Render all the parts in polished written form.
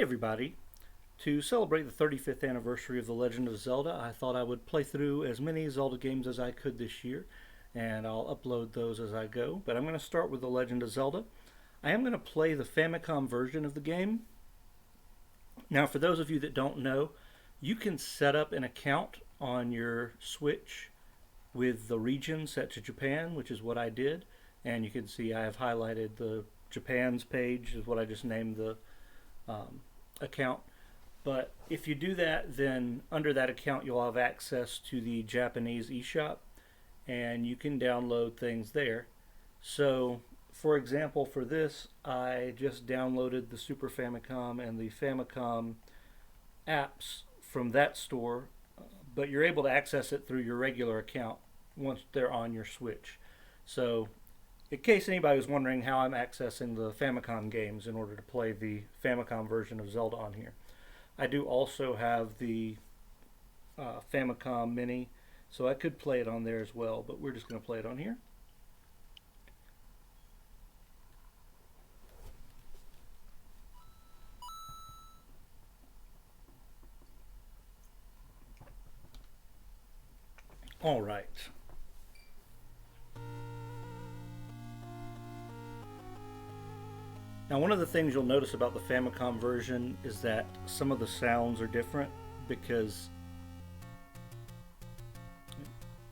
everybody. To celebrate the 35th anniversary of The Legend of Zelda, I thought I would play through as many Zelda games as I could this year, and I'll upload those as I go. But I'm going to start with The Legend of Zelda. I am going to play the Famicom version of the game. Now, for those of you that don't know, you can set up an account on your Switch with the region set to Japan, which is what I did. And you can see I have highlighted the Japan's page, is what I just named the account. But if you do that, then under that account you'll have access to the Japanese eShop, and you can download things there. So, for example, for this, I just downloaded the Super Famicom and the Famicom apps from that store, but you're able to access it through your regular account once they're on your Switch. So, in case anybody was wondering how I'm accessing the Famicom games in order to play the Famicom version of Zelda on here, I do also have the Famicom Mini, so I could play it on there as well, but we're just going to play it on here. All right. Now, one of the things you'll notice about the Famicom version is that some of the sounds are different, because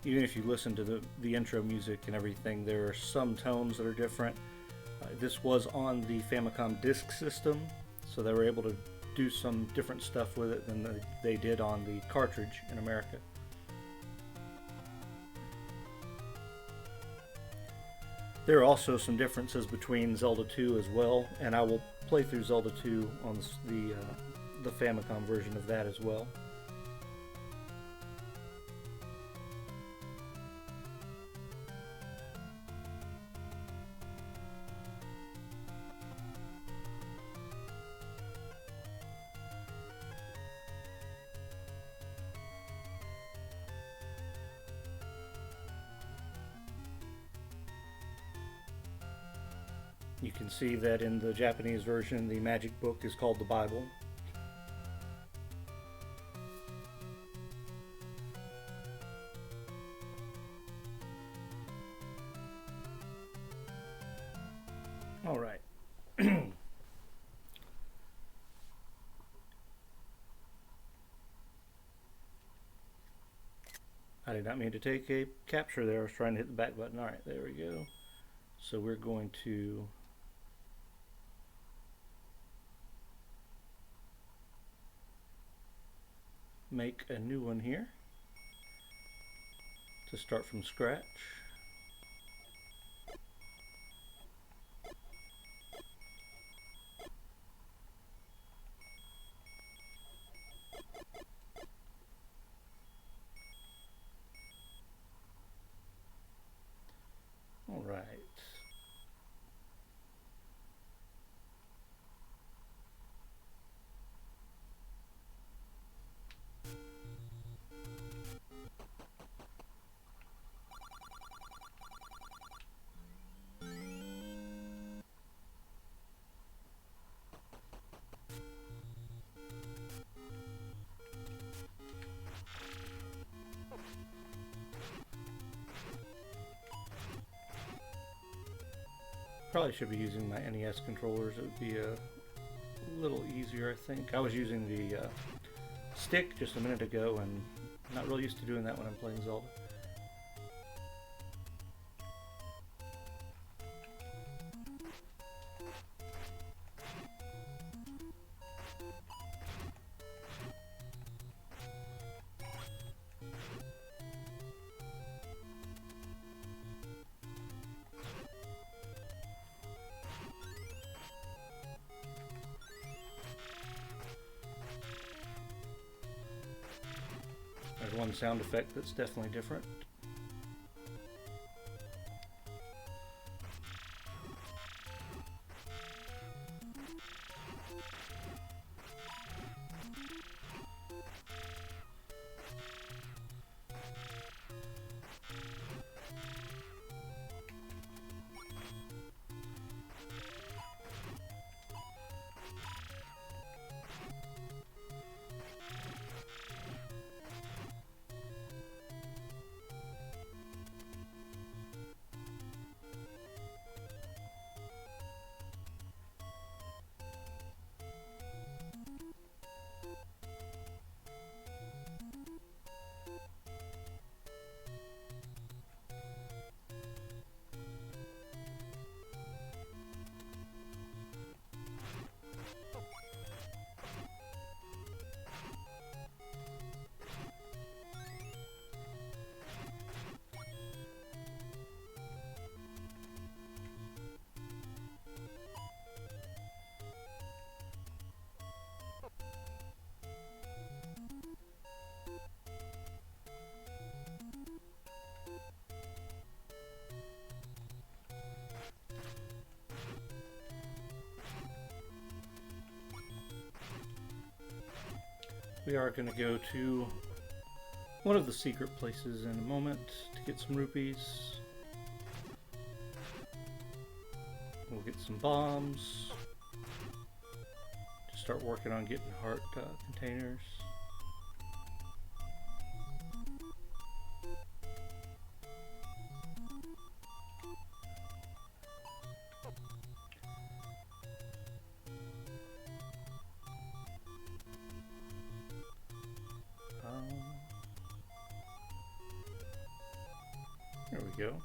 even if you listen to the intro music and everything, there are some tones that are different. This was on the Famicom disk system, so they were able to do some different stuff with it than they did on the cartridge in America. There are also some differences between Zelda 2 as well, and I will play through Zelda 2 on the Famicom version of that as well. You can see that in the Japanese version, the magic book is called the Bible. All right. I did not mean to take a capture there. I was trying to hit the back button. All right, there we go. So we're going to make a new one here to start from scratch. All right. Probably should be using my NES controllers. It would be a little easier, I think. I was using the stick just a minute ago, and not really used to doing that when I'm playing Zelda. There's one sound effect that's definitely different. We are going to go to one of the secret places in a moment to get some rupees. We'll get some bombs. Just start working on getting heart containers. There we go.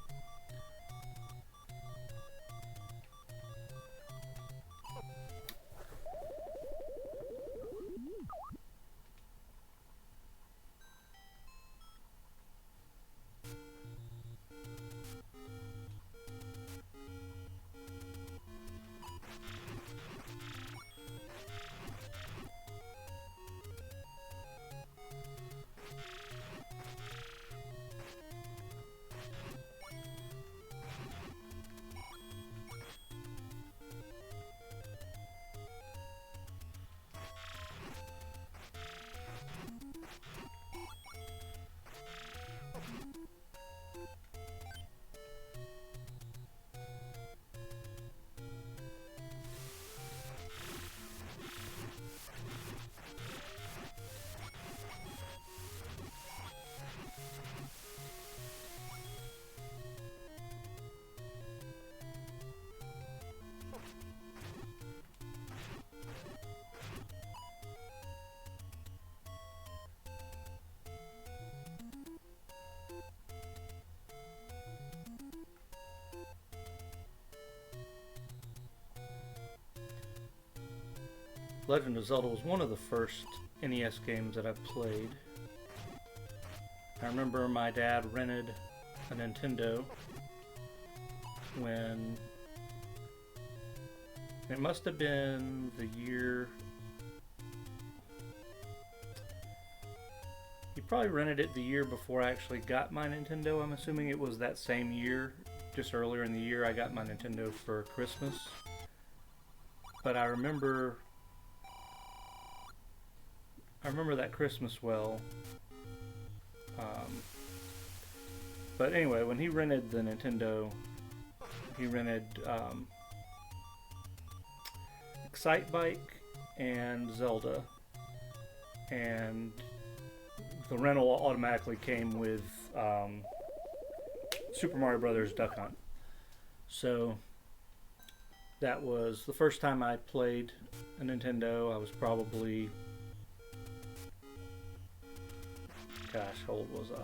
Legend of Zelda was one of the first NES games that I played. I remember my dad rented a Nintendo when it must have been the year. He probably rented it the year before I actually got my Nintendo. I'm assuming it was that same year, just earlier in the year I got my Nintendo for Christmas. But I remember that Christmas well. But anyway, when he rented the Nintendo, he rented Excite Bike and Zelda, and the rental automatically came with Super Mario Brothers Duck Hunt. So that was the first time I played a Nintendo. I was probably, gosh, how old was I?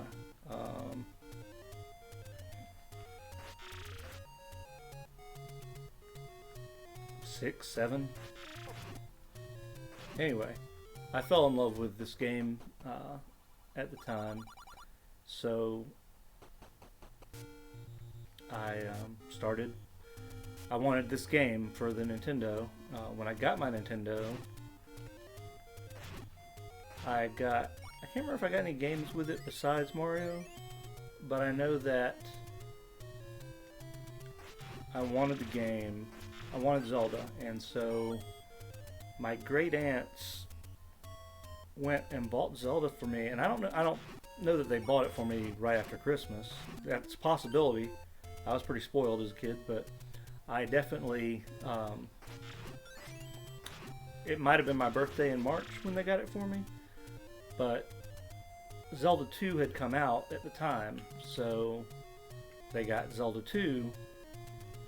6, 7. Anyway, I fell in love with this game at the time, so I I wanted this game for the Nintendo. When I got my Nintendo, I can't remember if I got any games with it besides Mario, but I know that I wanted the game. I wanted Zelda, and so my great aunts went and bought Zelda for me, and I don't know that they bought it for me right after Christmas. That's a possibility. I was pretty spoiled as a kid, but I definitely it might have been my birthday in March when they got it for me, but Zelda 2 had come out at the time, so they got Zelda 2.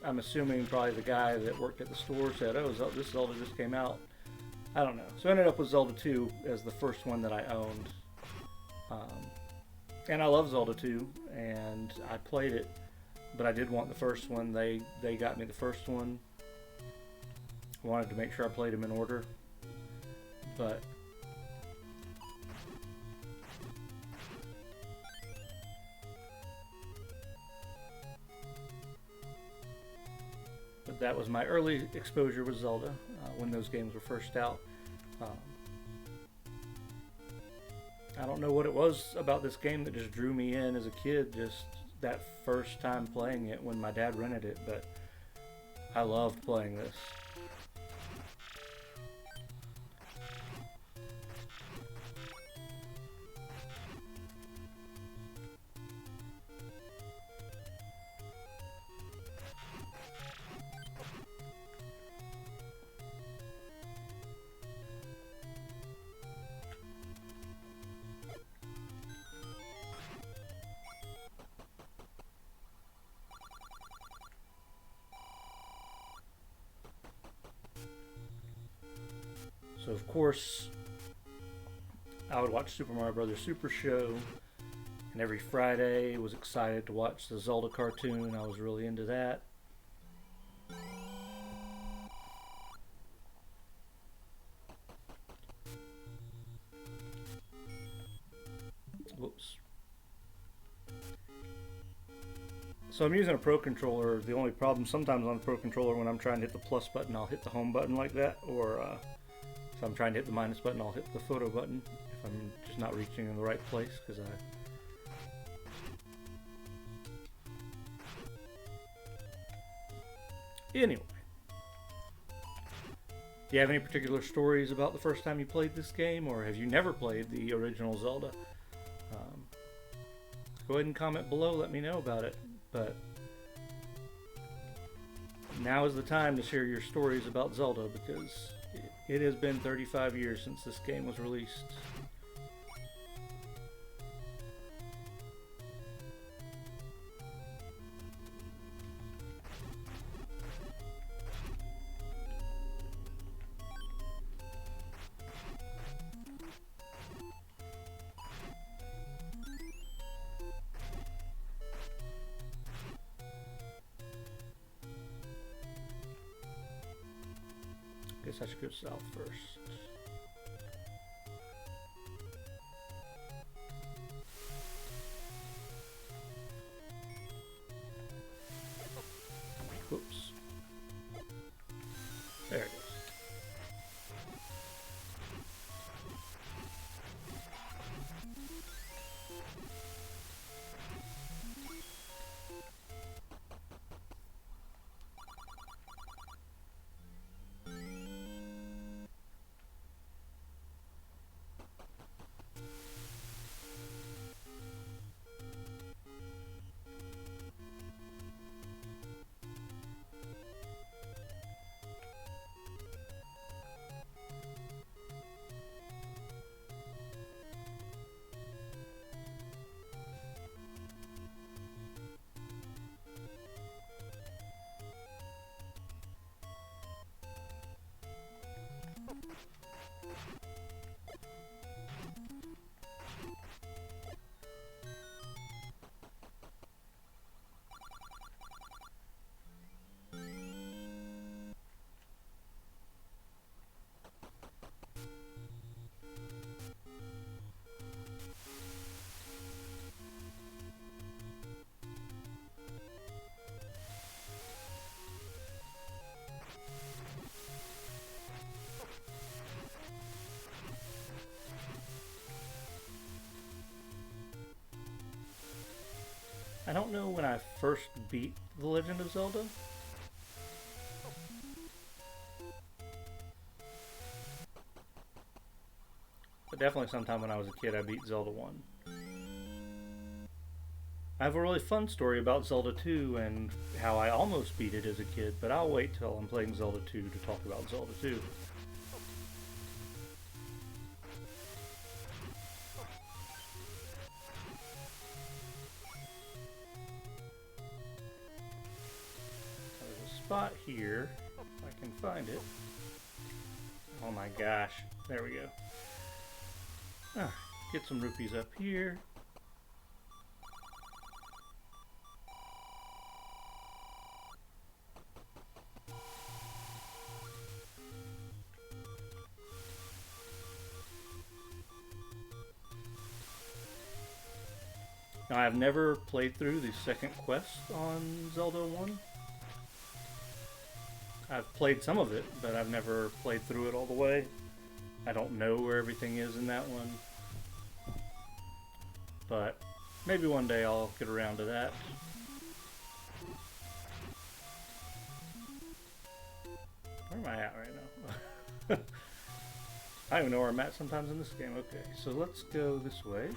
I'm assuming probably the guy that worked at the store said, oh, this Zelda just came out. I don't know. So I ended up with Zelda 2 as the first one that I owned. And I love Zelda 2, and I played it, but I did want the first one. They got me the first one. I wanted to make sure I played them in order. But that was my early exposure with Zelda when those games were first out. I don't know what it was about this game that just drew me in as a kid, just that first time playing it when my dad rented it, but I loved playing this. So of course, I would watch Super Mario Brothers Super Show, and every Friday was excited to watch the Zelda cartoon. I was really into that. Whoops. So I'm using a Pro Controller. The only problem sometimes on the Pro Controller, when I'm trying to hit the plus button, I'll hit the home button like that, or if I'm trying to hit the minus button, I'll hit the photo button if I'm just not reaching in the right place, because Anyway. Do you have any particular stories about the first time you played this game, or have you never played the original Zelda? Go ahead and comment below, let me know about it. But now is the time to share your stories about Zelda, because it has been 35 years since this game was released. Guess I should go south first. Whoops. There it is. I don't know when I first beat The Legend of Zelda. But definitely sometime when I was a kid I beat Zelda 1. I have a really fun story about Zelda 2 and how I almost beat it as a kid, but I'll wait till I'm playing Zelda 2 to talk about Zelda 2. Spot here, if I can find it. Oh my gosh, there we go. Get some rupees up here. Now, I've never played through the second quest on Zelda 1. I've played some of it, but I've never played through it all the way. I don't know where everything is in that one. But maybe one day I'll get around to that. Where am I at right now? I don't even know where I'm at sometimes in this game. Okay, so let's go this way.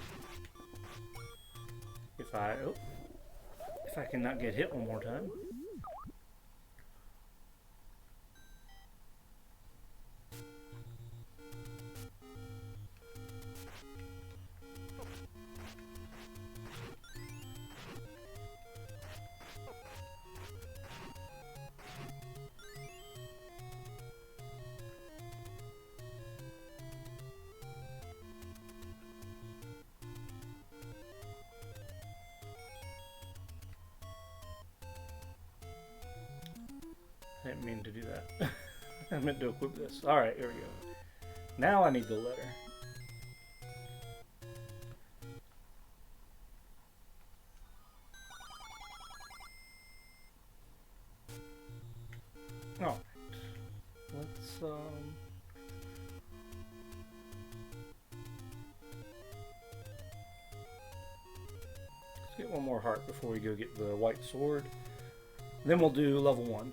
If I cannot get hit one more time. I didn't mean to do that. I meant to equip this. Alright, here we go. Now I need the letter. Alright. Let's get one more heart before we go get the white sword. Then we'll do level 1.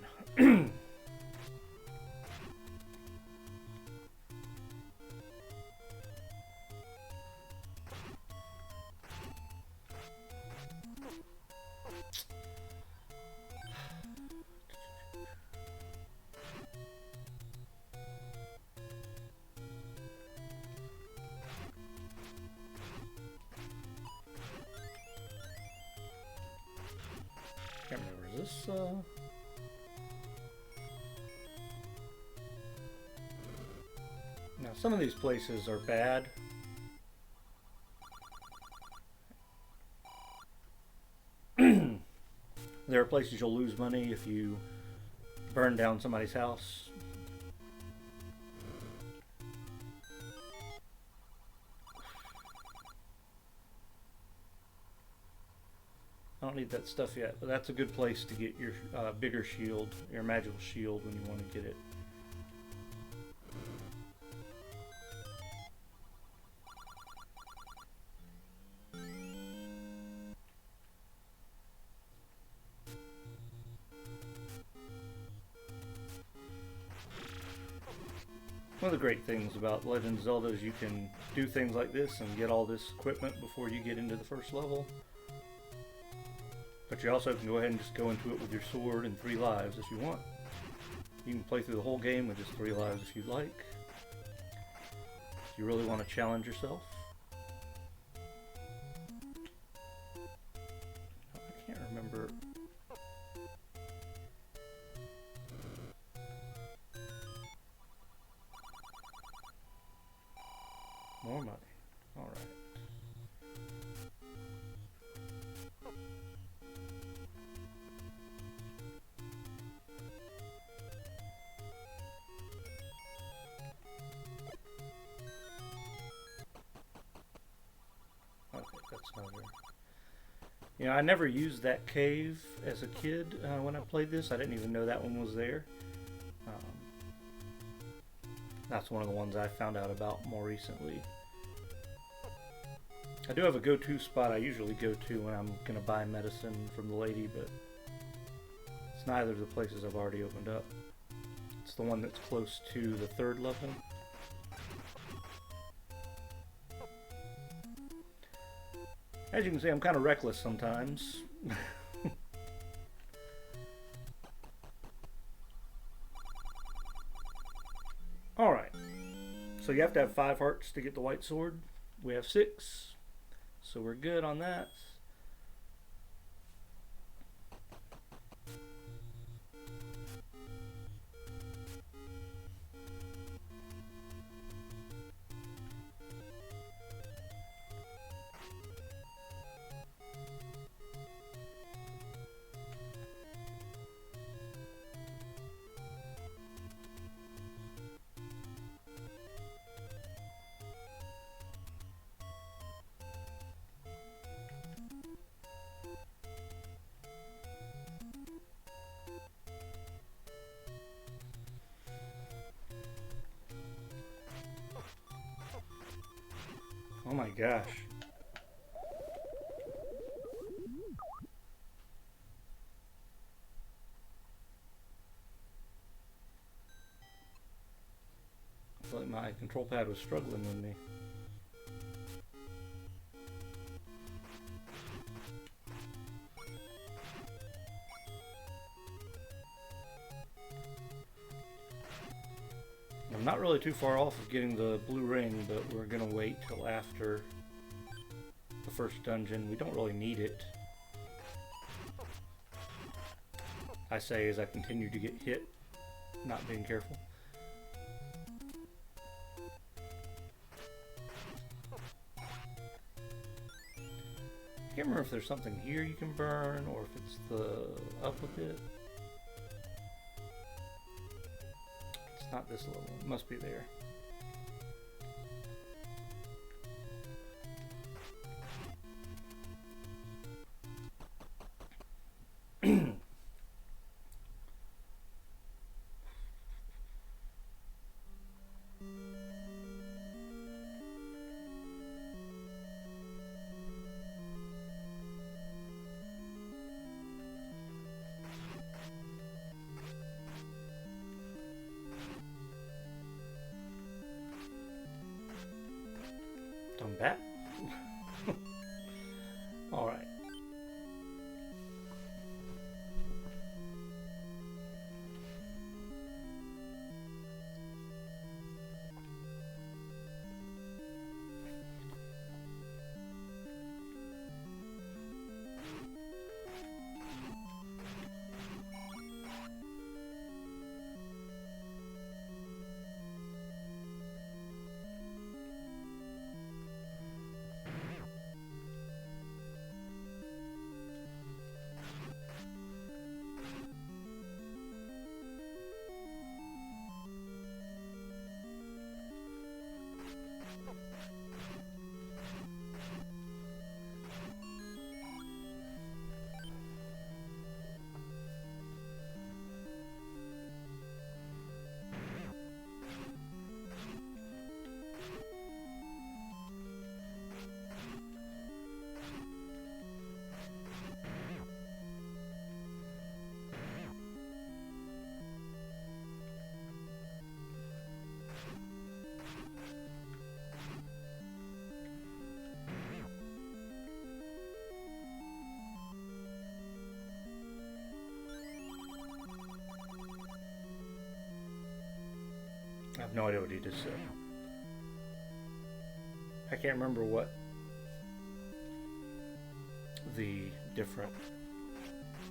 Can't remember, is this Now some of these places are bad. There are places you'll lose money if you burn down somebody's house. I don't need that stuff yet, but that's a good place to get your bigger shield, your magical shield, when you want to get it. One of the great things about Legend of Zelda is you can do things like this and get all this equipment before you get into the first level. But you also can go ahead and just go into it with your sword and 3 lives if you want. You can play through the whole game with just 3 lives if you'd like. If you really want to challenge yourself. I can't remember. More money. Alright. Okay, that's not there. You know, I never used that cave as a kid when I played this. I didn't even know that one was there. That's one of the ones I found out about more recently. I do have a go-to spot I usually go to when I'm going to buy medicine from the lady, but it's neither of the places I've already opened up. It's the one that's close to the 3rd level. As you can see, I'm kind of reckless sometimes. Alright, so you have to have 5 hearts to get the white sword. We have 6, so we're good on that. Oh my gosh. I feel like my control pad was struggling with me. I'm not really too far off of getting the blue ring, but we're gonna wait till after the first dungeon. We don't really need it. I say as I continue to get hit, not being careful. I can't remember if there's something here you can burn or if it's the up a bit. It's not this level. It must be there. I'm back. All right. I have no idea what he just said. I can't remember what the different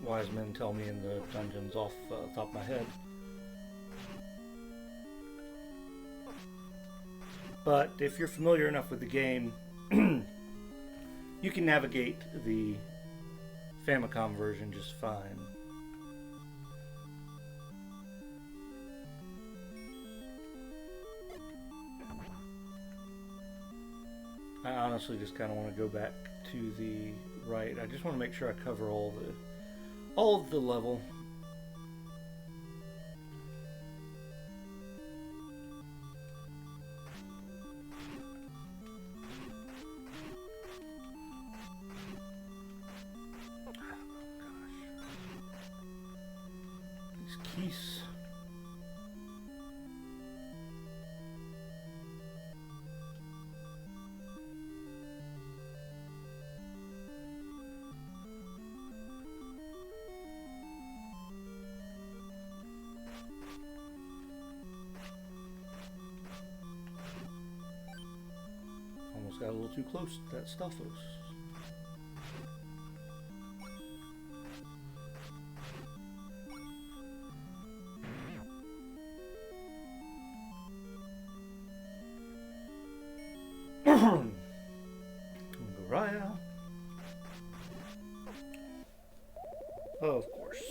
wise men tell me in the dungeons off the top of my head. But if you're familiar enough with the game, you can navigate the Famicom version just fine. I honestly just kind of want to go back to the right. I just want to make sure I cover all of the level. Oh, gosh. These keys. Almost got a little too close to that Stalfos. Raya. Of course.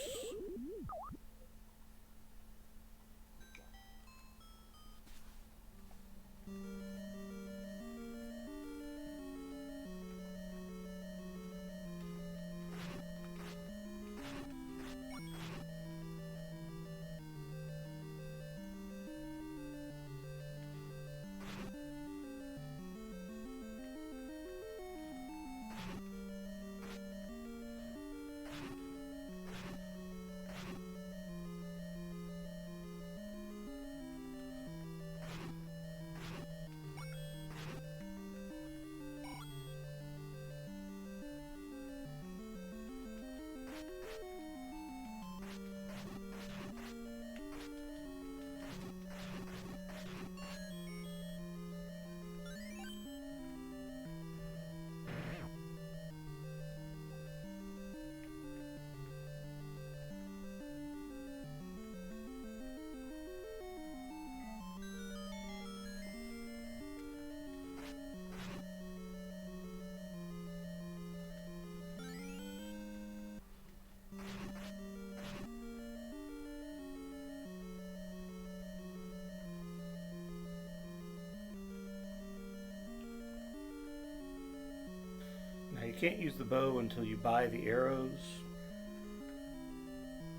can't use the bow until you buy the arrows.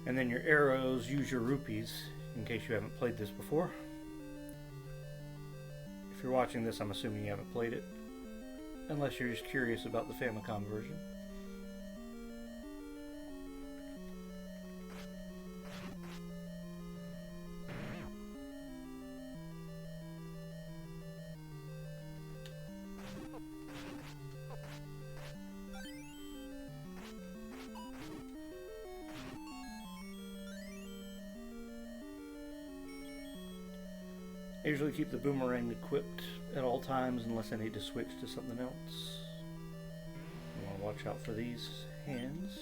And then your arrows use your rupees, in case you haven't played this before. If you're watching this, I'm assuming you haven't played it. Unless you're just curious about the Famicom version. I usually keep the boomerang equipped at all times unless I need to switch to something else. You want to watch out for these hands.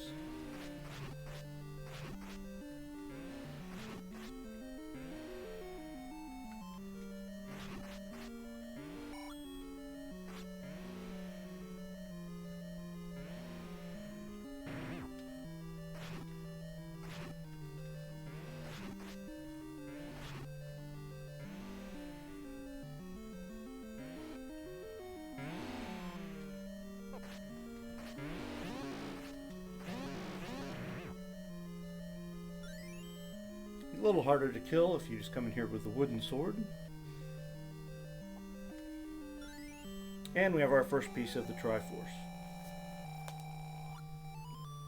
A little harder to kill if you just come in here with a wooden sword. And we have our first piece of the Triforce.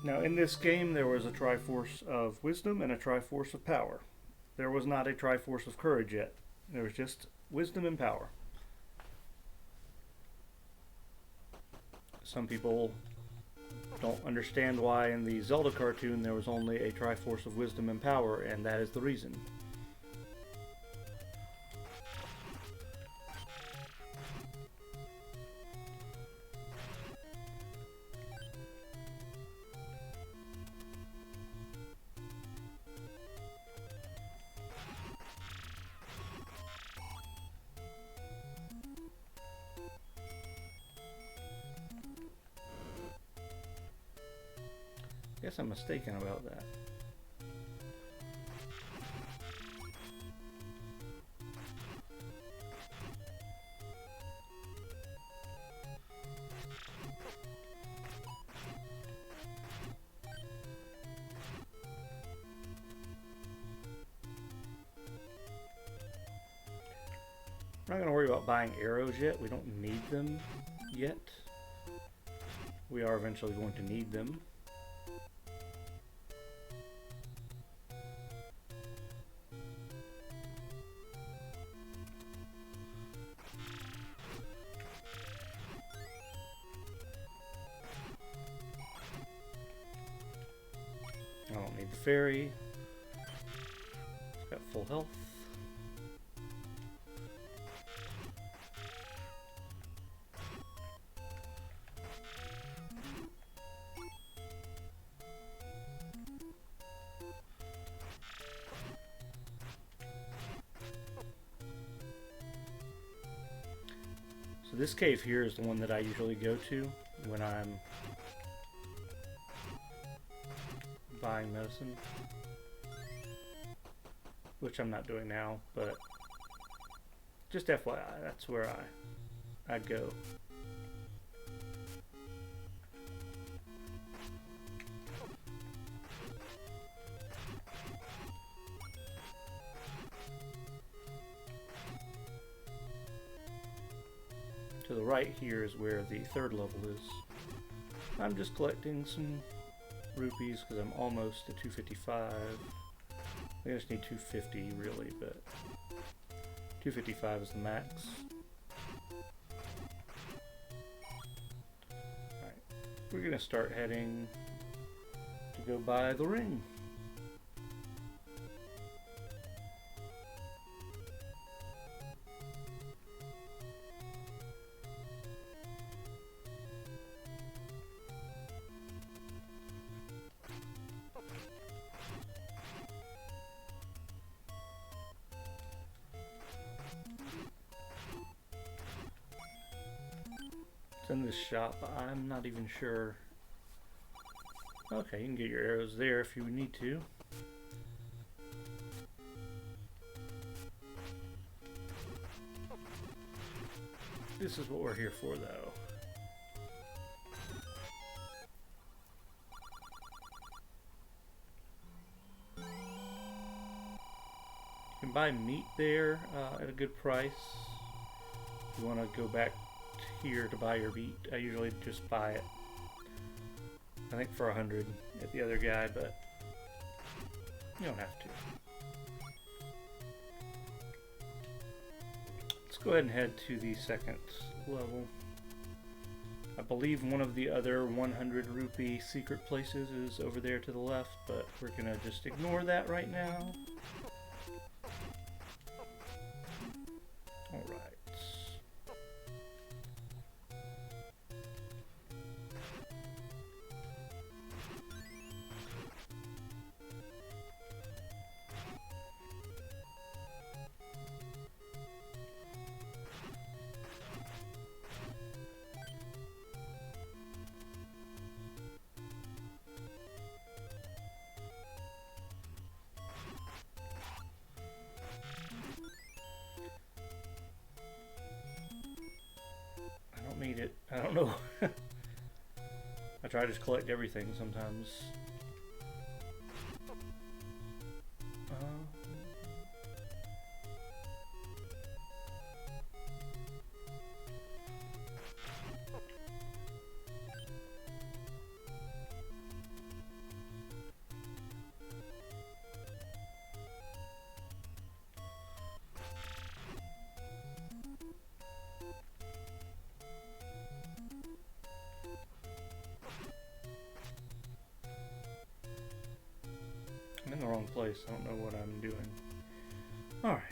Now in this game there was a Triforce of Wisdom and a Triforce of Power. There was not a Triforce of Courage yet. There was just Wisdom and Power. Some people don't understand why in the Zelda cartoon there was only a Triforce of Wisdom and Power, and that is the reason. Guess I'm mistaken about that. I'm not going to worry about buying arrows yet. We don't need them yet. We are eventually going to need them. I don't need the fairy. It's got full health. So this cave here is the one that I usually go to when I'm buying medicine, which I'm not doing now, but just FYI, that's where I'd go. To the right here is where the third level is. I'm just collecting some rupees because I'm almost at 255. I just need 250 really, but 255 is the max. Alright, we're gonna start heading to go buy the ring. It's in this shop, I'm not even sure. Okay, you can get your arrows there if you need to. This is what we're here for, though. buy meat there at a good price. If you want to go back here to buy your meat, I usually just buy it, I think for 100 at the other guy, but you don't have to. Let's go ahead and head to the second level. I believe one of the other 100 rupee secret places is over there to the left, but we're gonna just ignore that right now. Alright. Need it. I don't know. I try to just collect everything sometimes. I'm in the wrong place. I don't know what I'm doing. Alright.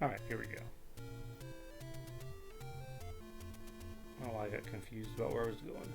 Alright, here we go. Oh, I got confused about where I was going.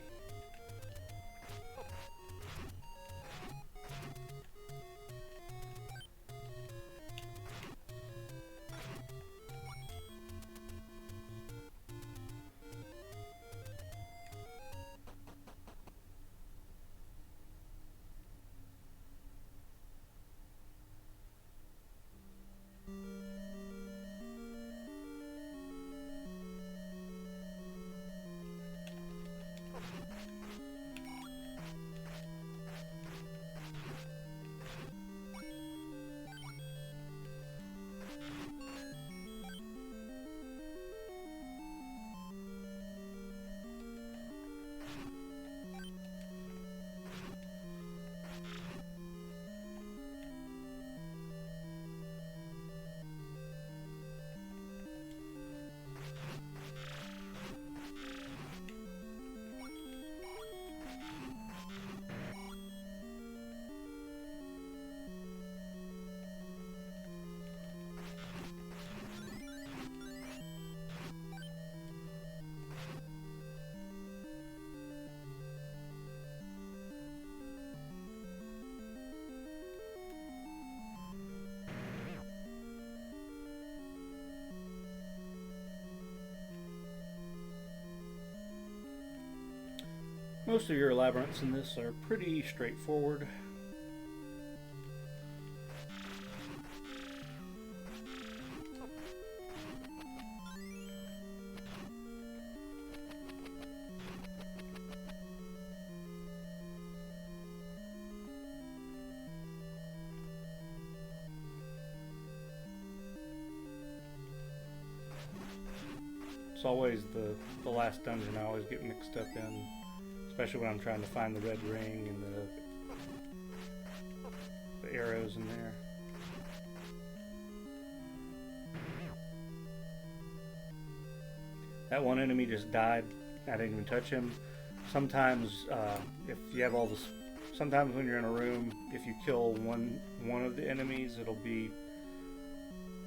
Most of your labyrinths in this are pretty straightforward. It's always the last dungeon I always get mixed up in, especially when I'm trying to find the red ring and the arrows in there. That one enemy just died. I didn't even touch him. Sometimes, if you have all this, sometimes when you're in a room, if you kill one of the enemies, it'll be,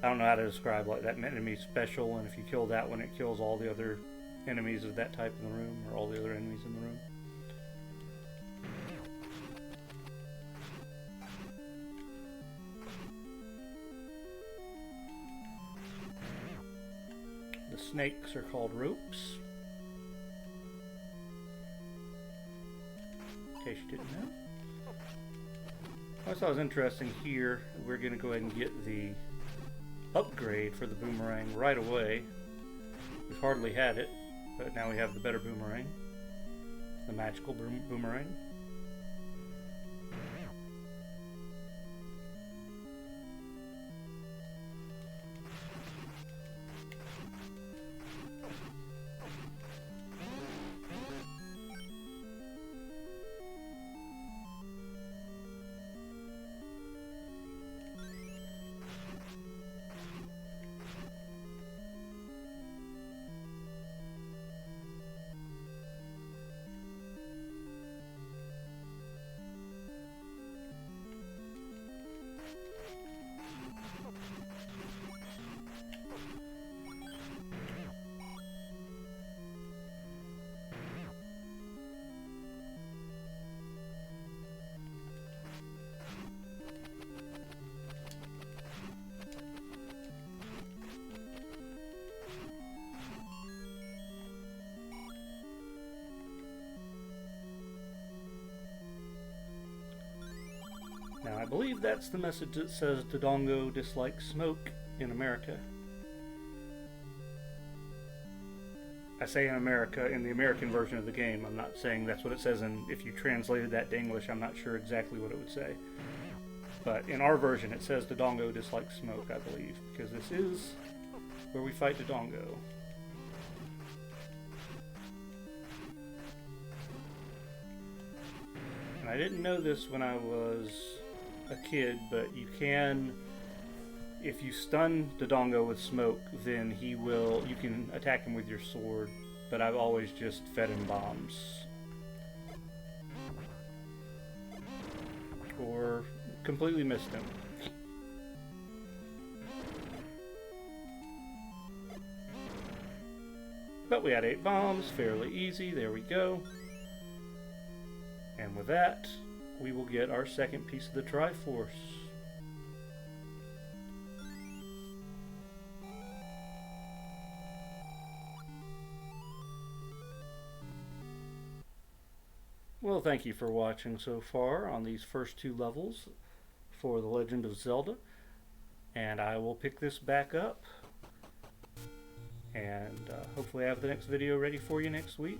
I don't know how to describe, like that enemy special, and if you kill that one, it kills all the other enemies of that type in the room, or all the other enemies in the room. The snakes are called ropes, in case you didn't know. I thought it was interesting here. We're going to go ahead and get the upgrade for the boomerang right away. We've hardly had it, but now we have the better boomerang, the magical boomerang. Now, I believe that's the message that says Dodongo dislikes smoke in America. I say in America, in the American version of the game. I'm not saying that's what it says, and if you translated that to English, I'm not sure exactly what it would say. But in our version, it says Dodongo dislikes smoke, I believe, because this is where we fight Dodongo. And I didn't know this when I was a kid, but you can, if you stun Dodongo with smoke, then you can attack him with your sword, but I've always just fed him bombs. Or completely missed him. But we had 8 bombs, fairly easy, there we go. And with that, we will get our second piece of the Triforce. Well, thank you for watching so far on these first 2 levels for The Legend of Zelda. And I will pick this back up. And hopefully I have the next video ready for you next week.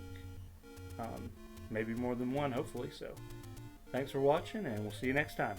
Maybe more than one, hopefully. So, thanks for watching, and we'll see you next time.